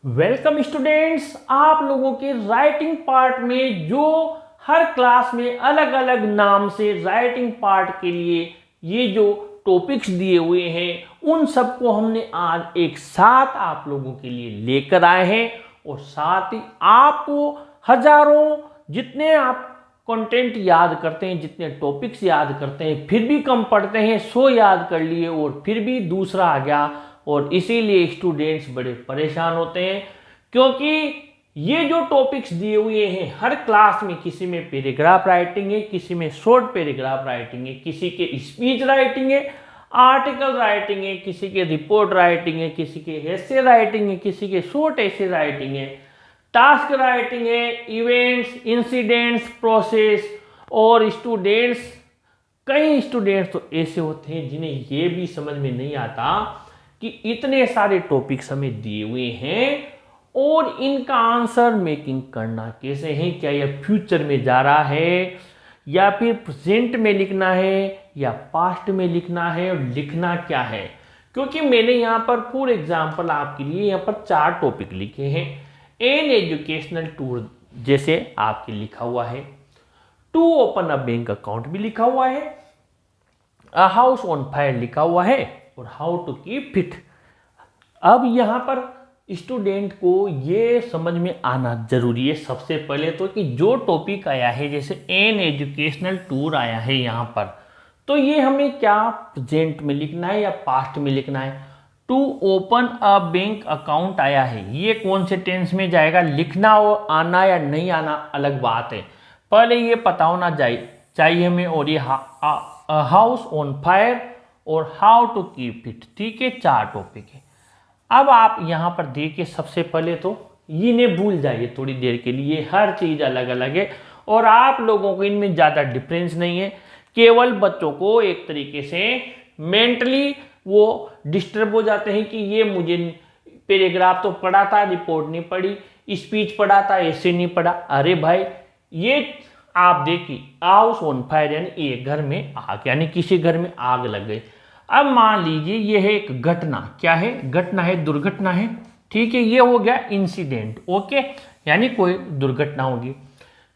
Welcome students, आप लोगों के राइटिंग पार्ट में जो हर क्लास में अलग अलग नाम से राइटिंग पार्ट के लिए ये जो टॉपिक्स दिए हुए हैं उन सबको हमने आज एक साथ आप लोगों के लिए लेकर आए हैं। और साथ ही आपको हजारों जितने आप कंटेंट याद करते हैं, जितने टॉपिक्स याद करते हैं, फिर भी कम पढ़ते हैं, सो याद कर लिए और फिर भी दूसरा आ गया। और इसीलिए स्टूडेंट्स बड़े परेशान होते हैं क्योंकि ये जो टॉपिक्स दिए हुए हैं हर क्लास में, किसी में पैराग्राफ राइटिंग है, किसी में शॉर्ट पैराग्राफ राइटिंग है, किसी के स्पीच राइटिंग है, आर्टिकल राइटिंग है, किसी के रिपोर्ट राइटिंग है, किसी के एसे राइटिंग है, किसी के शॉर्ट एसे राइटिंग है, टास्क राइटिंग है, इवेंट्स, इंसिडेंट्स, प्रोसेस। और स्टूडेंट्स, कई स्टूडेंट्स तो ऐसे होते हैं जिन्हें ये भी समझ में नहीं आता कि इतने सारे टॉपिक्स हमें दिए हुए हैं और इनका आंसर मेकिंग करना कैसे है। क्या यह फ्यूचर में जा रहा है या फिर प्रेजेंट में लिखना है या पास्ट में लिखना है, और लिखना क्या है। क्योंकि मैंने यहाँ पर फॉर एग्जांपल आपके लिए यहाँ पर 4 टॉपिक लिखे हैं। एन एजुकेशनल टूर जैसे आपके लिखा हुआ है, to open a bank account भी लिखा हुआ है, अ हाउस ऑन फायर लिखा हुआ है, और हाउ टू कीप फिट। अब यहाँ पर स्टूडेंट को ये समझ में आना जरूरी है सबसे पहले तो कि जो टॉपिक आया है, जैसे एन एजुकेशनल टूर आया है यहाँ पर, तो ये हमें क्या प्रेजेंट में लिखना है या पास्ट में लिखना है। To open a bank account आया है, ये कौन से टेंस में जाएगा, लिखना और आना या नहीं आना अलग बात है, पहले ये पता होना चाहिए हमें। और ये हाउस ऑन फायर और हाउ टू कीप इट, ठीक है, 4 टॉपिक है। अब आप यहाँ पर देखिए, सबसे पहले तो इन्हें भूल जाइए थोड़ी देर के लिए, हर चीज़ अलग अलग है और आप लोगों को इनमें ज़्यादा डिफरेंस नहीं है। केवल बच्चों को एक तरीके से मेंटली वो डिस्टर्ब हो जाते हैं कि ये मुझे पैराग्राफ तो पढ़ा था, रिपोर्ट नहीं पढ़ी, स्पीच पढ़ा था, ऐसे नहीं पढ़ा। अरे भाई, ये आप देखिए हाउस ऑन फायर यानी एक घर में आग, यानी किसी घर में आग लग गई। अब मान लीजिए ये है एक घटना, क्या है, घटना है, दुर्घटना है, ठीक है, ये हो गया इंसिडेंट, ओके, यानी कोई दुर्घटना होगी।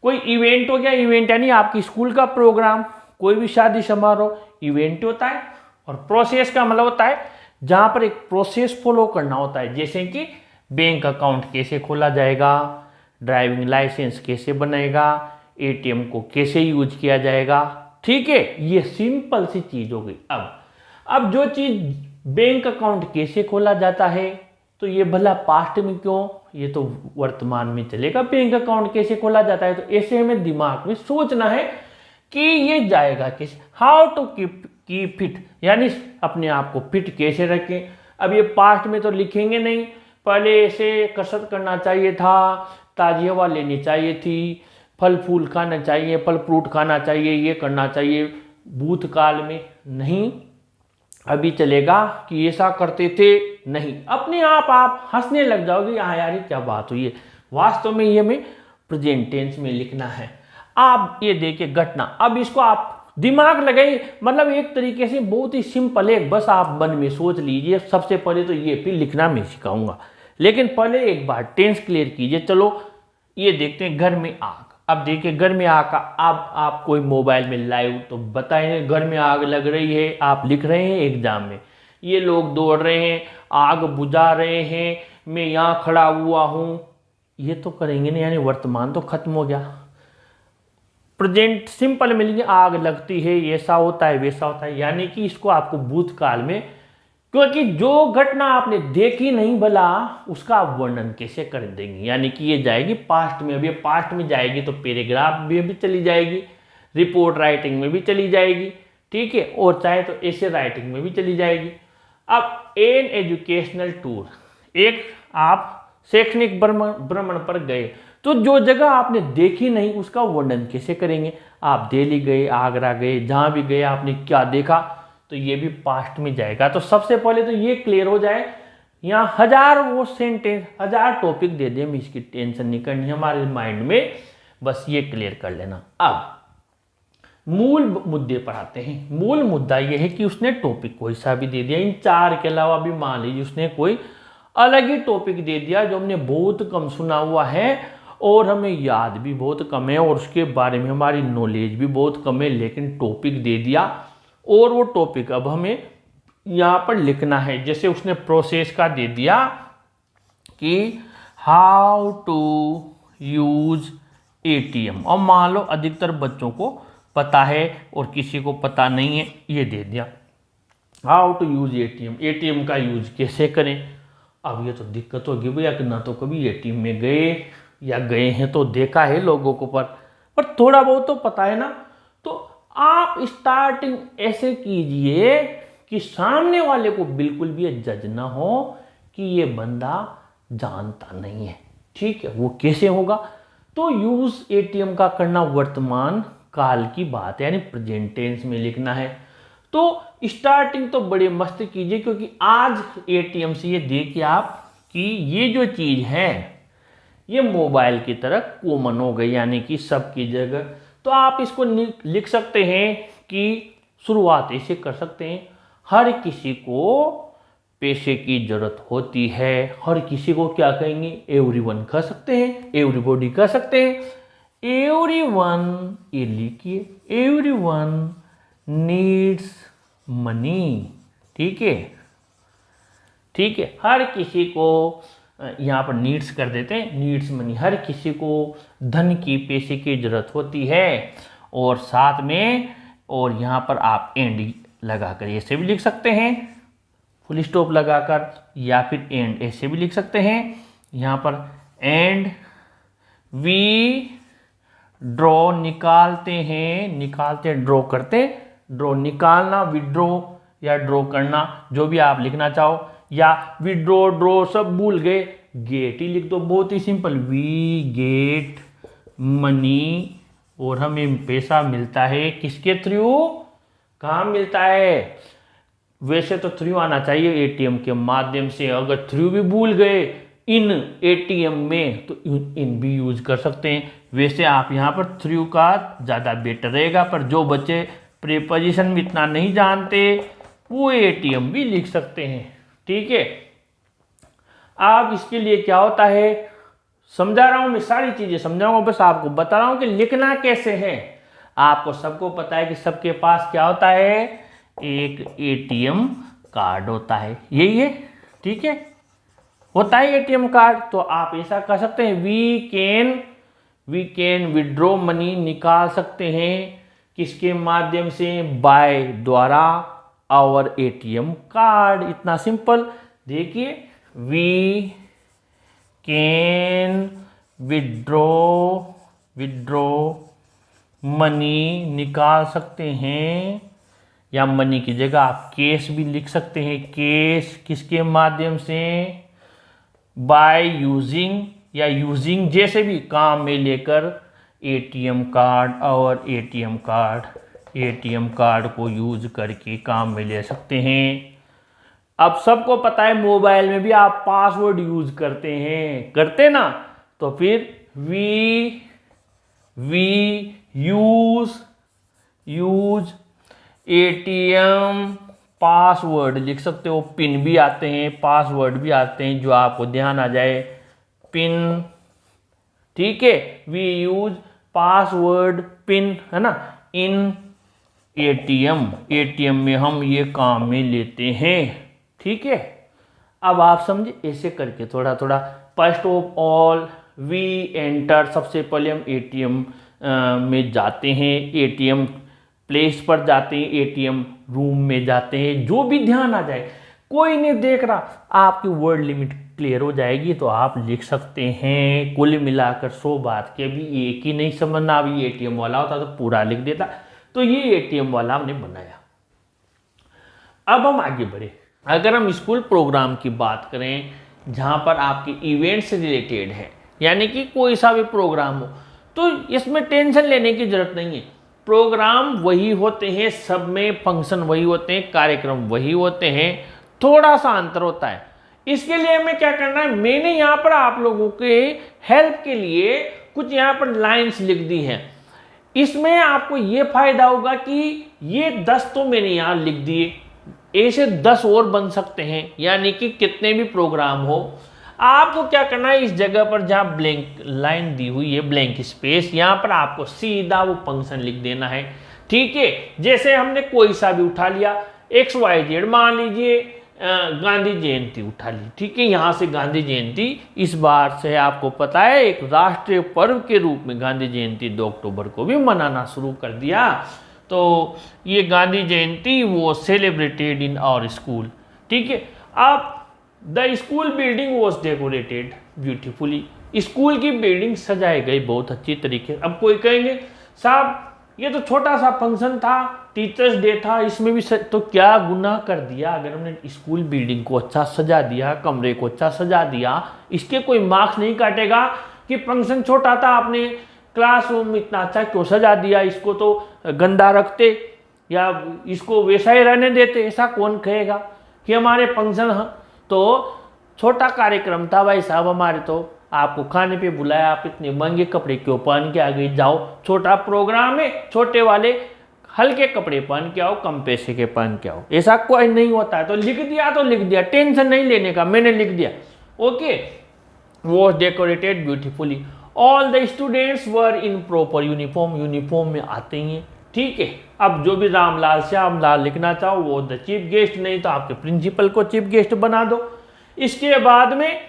कोई इवेंट हो गया, इवेंट यानी आपकी स्कूल का प्रोग्राम, कोई भी शादी समारोह इवेंट होता है। और प्रोसेस का मतलब होता है जहां पर एक प्रोसेस फॉलो करना होता है, जैसे कि बैंक अकाउंट कैसे खोला जाएगा, ड्राइविंग लाइसेंस कैसे बनेगा, एटीएम को कैसे यूज किया जाएगा, ठीक है, ये सिंपल सी चीज हो गई। अब जो चीज बैंक अकाउंट कैसे खोला जाता है, तो ये भला पास्ट में क्यों, ये तो वर्तमान में चलेगा। बैंक अकाउंट कैसे खोला जाता है, तो ऐसे हमें दिमाग में सोचना है कि ये जाएगा कैसे। हाउ टू कीप फिट, यानी अपने आप को फिट कैसे रखें। अब ये पास्ट में तो लिखेंगे नहीं, पहले ऐसे कसरत करना चाहिए था, ताजी हवा लेनी चाहिए थी, फल फूल खाना चाहिए, फल फ्रूट खाना चाहिए, ये करना चाहिए। भूतकाल में नहीं, अभी चलेगा कि ऐसा करते थे नहीं, अपने आप हंसने लग जाओगे, हाँ यार ये क्या बात हुई है। वास्तव में ये हमें प्रेजेंट टेंस में लिखना है। आप ये देखिए घटना, अब इसको आप दिमाग लगाइए, मतलब एक तरीके से बहुत ही सिंपल है, बस आप मन में सोच लीजिए। सबसे पहले तो ये फिर लिखना मैं सिखाऊंगा, लेकिन पहले एक बार टेंस क्लियर कीजिए। चलो ये देखते हैं, घर में आग। अब देखिए घर में आग का, अब आप कोई मोबाइल में लाइव तो बताएं, घर में आग लग रही है, आप लिख रहे हैं एग्जाम में, ये लोग दौड़ रहे हैं, आग बुझा रहे हैं, मैं यहाँ खड़ा हुआ हूँ, ये तो करेंगे नहीं, यानी वर्तमान तो खत्म हो गया। प्रेजेंट सिंपल में लिखेंगे, आग लगती है, ऐसा होता है, वैसा होता है, यानी कि इसको आपको भूतकाल में, क्योंकि जो घटना आपने देखी नहीं भला उसका वर्णन कैसे कर देंगे, यानी कि ये जाएगी पास्ट में। अभी पास्ट में जाएगी तो पैराग्राफ में भी चली जाएगी, रिपोर्ट राइटिंग में भी चली जाएगी, ठीक है, और चाहे तो ऐसे राइटिंग में भी चली जाएगी। अब एन एजुकेशनल टूर, एक आप शैक्षणिक भ्रमण पर गए, तो जो जगह आपने देखी नहीं उसका वर्णन कैसे करेंगे। आप दिल्ली गए, आगरा गए, जहां भी गए आपने क्या देखा, तो ये भी पास्ट में जाएगा। तो सबसे पहले तो ये क्लियर हो जाए, यहाँ 1000 वो सेंटेंस, 1000 टॉपिक दे दे, हमें इसकी टेंशन नहीं करनी हमारे माइंड में, बस ये क्लियर कर लेना। अब मूल मुद्दे पर आते हैं। मूल मुद्दा यह है कि उसने टॉपिक कोई सा भी दे दिया, इन 4 के अलावा भी मान लीजिए उसने कोई अलग ही टॉपिक दे दिया जो हमने बहुत कम सुना हुआ है और हमें याद भी बहुत कम है और उसके बारे में हमारी नॉलेज भी बहुत कम है, लेकिन टॉपिक दे दिया और वो टॉपिक अब हमें यहाँ पर लिखना है। जैसे उसने प्रोसेस का दे दिया कि हाउ टू यूज एटीएम, और मान लो अधिकतर बच्चों को पता है और किसी को पता नहीं है, ये दे दिया how to use ATM, ATM का यूज कैसे करें। अब ये तो दिक्कत होगी भैया कि ना तो कभी एटीएम में गए या गए हैं तो देखा है लोगों को, पर थोड़ा बहुत तो पता है ना। तो आप स्टार्टिंग ऐसे कीजिए कि सामने वाले को बिल्कुल भी जज ना हो कि ये बंदा जानता नहीं है, ठीक है। वो कैसे होगा, तो यूज एटीएम का करना वर्तमान काल की बात है, यानी प्रेजेंट टेंस में लिखना है। तो स्टार्टिंग तो बड़े मस्त कीजिए, क्योंकि आज एटीएम से ये देखिए आप कि ये जो चीज है ये मोबाइल की तरह कॉमन हो गई, यानी कि सबकी जगह। तो आप इसको लिख सकते हैं कि शुरुआत ऐसे कर सकते हैं, हर किसी को पैसे की जरूरत होती है। हर किसी को क्या कहेंगे, एवरीवन कह सकते हैं, एवरीबॉडी कह सकते हैं। एवरीवन, ये लिखिए, एवरीवन नीड्स मनी, ठीक है, ठीक है। हर किसी को यहाँ पर नीड्स कर देते हैं, नीड्स मनी, हर किसी को धन की, पैसे की जरूरत होती है। और साथ में और यहाँ पर आप एंड लगाकर ऐसे भी लिख सकते हैं, फुल स्टॉप लगाकर, या फिर एंड ऐसे भी लिख सकते हैं। यहाँ पर एंड वी ड्रॉ, निकालते हैं, निकालते ड्रॉ करते, ड्रॉ निकालना, विड्रॉ या ड्रॉ करना, जो भी आप लिखना चाहो, या विड्रॉ ड्रॉ सब भूल गए, गेट ही लिख दो, बहुत ही सिंपल, वी गेट मनी। और हमें पैसा मिलता है किसके थ्रू, कहाँ मिलता है, वैसे तो थ्रू आना चाहिए एटीएम के माध्यम से, अगर थ्रू भी भूल गए इन एटीएम में तो इन भी यूज कर सकते हैं। वैसे आप यहाँ पर थ्रू का ज़्यादा बेटर रहेगा, पर जो बच्चे प्रीपोजिशन में इतना नहीं जानते वो एटीएम भी लिख सकते हैं, ठीक है। अब इसके लिए क्या होता है, समझा रहा हूँ मैं, सारी चीज़ें समझाऊंगा, बस आपको बता रहा हूँ कि लिखना कैसे है। आपको सबको पता है कि सबके पास क्या होता है, एक एटीएम कार्ड होता है, यही है, ठीक है, होता है एटीएम कार्ड। तो आप ऐसा कर सकते हैं, वी कैन विड्रॉ मनी, निकाल सकते हैं किसके माध्यम से, बाय, द्वारा, आवर एटीएम कार्ड, इतना सिंपल। देखिए, वी कैन विड्रॉ मनी, निकाल सकते हैं, या मनी की जगह आप कैश भी लिख सकते हैं, कैश किसके माध्यम से, बाय यूजिंग, या यूजिंग जैसे भी काम में लेकर एटीएम कार्ड, और एटीएम कार्ड को यूज करके काम में ले सकते हैं। अब सबको पता है मोबाइल में भी आप पासवर्ड यूज करते हैं, करते ना, तो फिर वी यूज एटीएम पासवर्ड लिख सकते हो, पिन भी आते हैं, पासवर्ड भी आते हैं, जो आपको ध्यान आ जाए, पिन, ठीक है। वी यूज पासवर्ड पिन, है ना, इन एटीएम में हम ये काम में लेते हैं, ठीक है। अब आप समझे, ऐसे करके थोड़ा थोड़ा। First of all we enter, सबसे पहले हम एटीएम में जाते हैं, एटीएम प्लेस पर जाते हैं, एटीएम रूम में जाते हैं, जो भी ध्यान आ जाए, कोई नहीं देख रहा, आपकी वर्ड लिमिट क्लियर हो जाएगी तो आप लिख सकते हैं। कुल मिलाकर 100 बात के भी एक ही नहीं समझना, अभी एटीएम वाला होता तो पूरा लिख देता, तो ये एटीएम वाला हमने बनाया। अब हम आगे बढ़े, अगर हम स्कूल प्रोग्राम की बात करें जहां पर आपके इवेंट से रिलेटेड है, यानी कि कोई सा भी प्रोग्राम हो, तो इसमें टेंशन लेने की जरूरत नहीं है। प्रोग्राम वही होते हैं, सब में फंक्शन वही होते हैं, कार्यक्रम वही होते हैं, थोड़ा सा अंतर होता है। इसके लिए हमें क्या करना है, मैंने यहाँ पर आप लोगों के हेल्प के लिए कुछ यहाँ पर लाइंस लिख दी हैं। इसमें आपको ये फायदा होगा कि ये 10 तो मैंने यहाँ लिख दिए, ऐसे 10 और बन सकते हैं, यानी कि कितने भी प्रोग्राम हो। आपको क्या करना है, इस जगह पर जहाँ ब्लैंक लाइन दी हुई है, ब्लैंक स्पेस, यहाँ पर आपको सीधा वो फंक्शन लिख देना है। ठीक है, जैसे हमने कोई सा भी उठा लिया, XYZ, मान लीजिए गांधी जयंती उठा ली। ठीक है, यहाँ से गांधी जयंती इस बार से आपको पता है एक राष्ट्रीय पर्व के रूप में गांधी जयंती 2 अक्टूबर को भी मनाना शुरू कर दिया। तो ये गांधी जयंती वो सेलिब्रेटेड इन आवर स्कूल। ठीक है, अब the school building was decorated beautifully, school की बिल्डिंग सजाई गई बहुत अच्छी तरीके। अब कोई कहेंगे साहब ये तो छोटा सा फंक्शन था, टीचर्स डे था, इसमें भी तो क्या गुनाह कर दिया अगर हमने स्कूल बिल्डिंग को अच्छा सजा दिया, कमरे को अच्छा सजा दिया, इसके कोई मार्क्स नहीं काटेगा कि फंक्शन छोटा था, आपने क्लासरूम इतना अच्छा क्यों सजा दिया, इसको तो गंदा रखते या इसको वैसा ही रहने देते। ऐसा कौन कहेगा कि हमारे फंक्शन तो छोटा कार्यक्रम था भाई साहब, हमारे तो आपको खाने पे बुलाया, आप इतने महंगे कपड़े क्यों पहन के आ गए, जाओ छोटा प्रोग्राम है, छोटे वाले हल्के कपड़े पहन के आओ, कम पैसे के पहन के आओ। ऐसा कोई नहीं होता है, तो लिख दिया तो लिख दिया, टेंशन नहीं लेने का, मैंने लिख दिया। Okay, was decorated beautifully, all the students were in proper uniform, uniform में आते ही हैं। ठीक है, अब जो भी रामलाल श्यामलाल लिखना चाहो वो द चीफ गेस्ट, नहीं तो आपके प्रिंसिपल को चीफ गेस्ट बना दो। इसके बाद में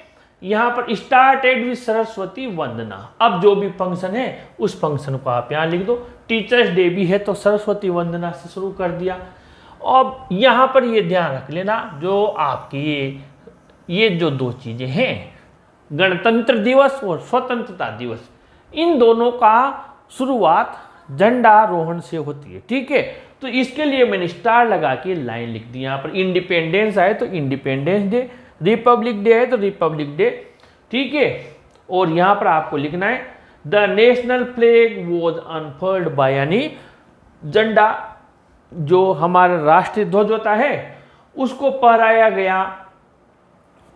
यहाँ पर स्टार्टेड विद सरस्वती वंदना, अब जो भी फंक्शन है उस फंक्शन को आप यहाँ लिख दो। टीचर्स डे भी है तो सरस्वती वंदना से शुरू कर दिया। अब यहाँ पर ये ध्यान रख लेना, जो आपकी ये जो 2 चीज़ें हैं, गणतंत्र दिवस और स्वतंत्रता दिवस, इन दोनों का शुरुआत झंडारोहण से होती है। ठीक है, तो इसके लिए मैंने स्टार लगा के लाइन लिख दी। यहाँ पर इंडिपेंडेंस आए तो इंडिपेंडेंस डे, रिपब्लिक डे है तो रिपब्लिक डे। ठीक है, और यहाँ पर आपको लिखना है the national flag was unfurled by, यानी झंडा जो हमारा राष्ट्रीय ध्वज होता है उसको फहराया गया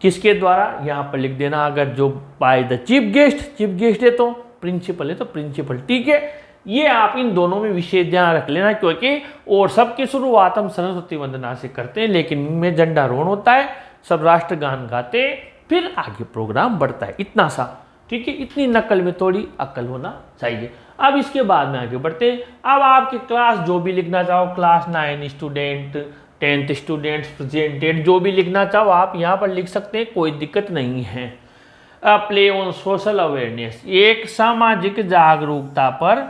किसके द्वारा, यहाँ पर लिख देना। अगर जो बाय द चीफ गेस्ट है तो प्रिंसिपल है तो प्रिंसिपल। ठीक है, ये आप इन दोनों में विशेष ध्यान रख लेना, क्योंकि और सबकी शुरुआत हम सरस्वती वंदना से करते हैं, लेकिन इनमें झंडारोहण होता है, सब राष्ट्रगान गाते हैं, फिर आगे प्रोग्राम बढ़ता है, इतना सा। ठीक है, इतनी नकल में थोड़ी अकल होना चाहिए। अब इसके बाद में आगे बढ़ते हैं। अब आपकी क्लास जो भी लिखना चाहो, class 9 student, 10th students presented, जो भी लिखना चाहो आप यहाँ पर लिख सकते हैं, कोई दिक्कत नहीं है। प्ले ऑन सोशल अवेयरनेस, एक सामाजिक जागरूकता पर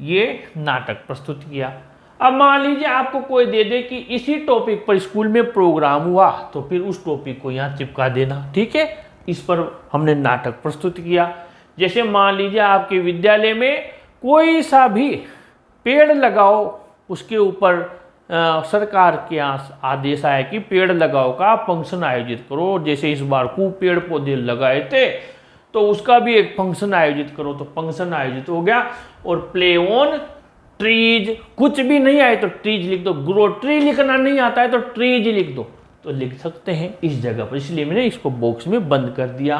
ये नाटक प्रस्तुत किया। अब मान लीजिए आपको कोई दे दे कि इसी टॉपिक पर स्कूल में प्रोग्राम हुआ, तो फिर उस टॉपिक को यहाँ चिपका देना। ठीक है, इस पर हमने नाटक प्रस्तुत किया। जैसे मान लीजिए आपके विद्यालय में कोई सा भी पेड़ लगाओ, उसके ऊपर सरकार के आदेश आया कि पेड़ लगाओ का फंक्शन आयोजित करो। जैसे इस बार खूब पेड़ पौधे लगाए थे तो उसका भी एक फंक्शन आयोजित करो, तो फंक्शन आयोजित हो गया। और प्ले ऑन ट्रीज, कुछ भी नहीं आए तो ट्रीज लिख दो, ग्रो ट्री लिखना नहीं आता है तो ट्रीज लिख दो, तो लिख सकते हैं इस जगह पर, इसलिए मैंने इसको बॉक्स में बंद कर दिया।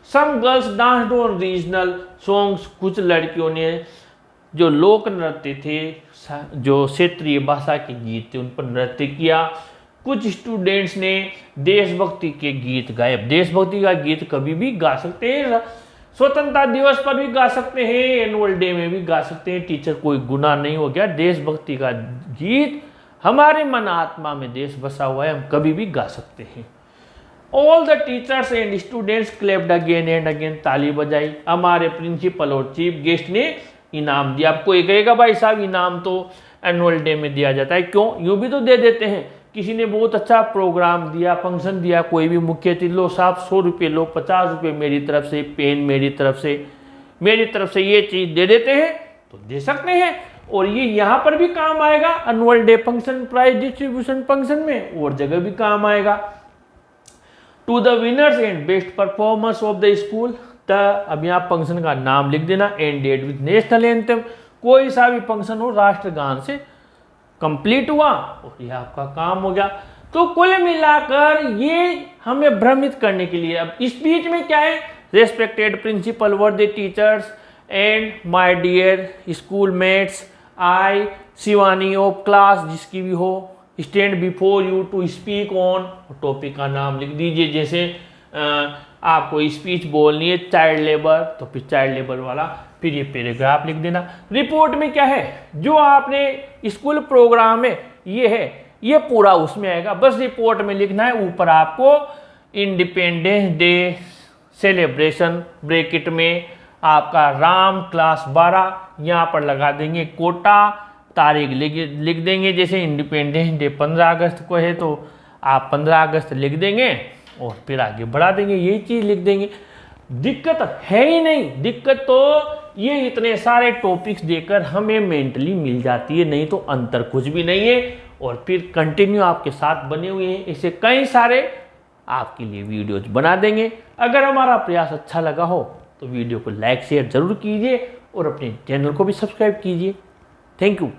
Some girls danced on regional songs, कुछ लड़कियों ने जो लोक नृत्य थे, जो क्षेत्रीय भाषा के गीत थे, उन पर नृत्य किया। कुछ स्टूडेंट्स ने देशभक्ति के गीत गाए। देशभक्ति का गीत कभी भी गा सकते हैं, स्वतंत्रता दिवस पर भी गा सकते हैं, एनुअल डे में भी गा सकते हैं, टीचर कोई गुनाह नहीं हो गया। देशभक्ति का गीत, हमारे मन आत्मा में देश बसा हुआ है, हम कभी भी गा सकते हैं। All the teachers and students clapped again and again, ताली बजाई। हमारे प्रिंसिपल और चीफ गेस्ट ने इनाम दिया। आपको ये कहेगा भाई साहब इनाम तो एनुअल डे में दिया जाता है, क्यों? यूँ भी तो दे देते हैं। किसी ने बहुत अच्छा प्रोग्राम दिया, फंक्शन दिया, कोई भी मुख्य अतिथि, लो साहब 100 रुपये लो, 50 रुपये मेरी तरफ से, पेन मेरी तरफ से ये चीज़ दे देते हैं, तो दे सकते हैं। और ये यहाँ पर भी काम आएगा, annual day function, prize distribution function में, और जगह भी काम आएगा। To the winners and best performers of the school, अब यहाँ फंक्शन का नाम लिख देना, एंडेड विद नेशनल एंथम। कोई सा भी फंक्शन हो राष्ट्रगान से कंप्लीट हुआ और ये आपका काम हो गया। तो कुल मिलाकर ये हमें भ्रमित करने के लिए, अब स्पीच में क्या है, respected principal, worthy teachers and my dear school mates, I Shivani of class, जिसकी भी हो, stand before you to speak on, topic का नाम लिख दीजिए। जैसे आपको स्पीच बोलनी है चाइल्ड लेबर, तो फिर चाइल्ड लेबर वाला फिर ये पैराग्राफ लिख देना। रिपोर्ट में क्या है, जो आपने स्कूल प्रोग्राम है ये है, ये पूरा उसमें आएगा। बस रिपोर्ट में लिखना है। ऊपर आपको इंडिपेंडेंस डे सेलिब्रेशन ब्रैकेट में आपका राम क्लास 12 यहाँ पर लगा देंगे, कोटा तारीख लिख देंगे। जैसे इंडिपेंडेंस डे 15 अगस्त को है तो आप 15 अगस्त लिख देंगे और फिर आगे बढ़ा देंगे, यही चीज़ लिख देंगे। दिक्कत है ही नहीं। दिक्कत तो ये इतने सारे टॉपिक्स देकर हमें मेंटली मिल जाती है, नहीं तो अंतर कुछ भी नहीं है। और फिर कंटिन्यू आपके साथ बने हुए हैं, ऐसे कई सारे आपके लिए वीडियोज बना देंगे। अगर हमारा प्रयास अच्छा लगा हो तो वीडियो को लाइक शेयर जरूर कीजिए और अपने चैनल को भी सब्सक्राइब कीजिए। Thank you.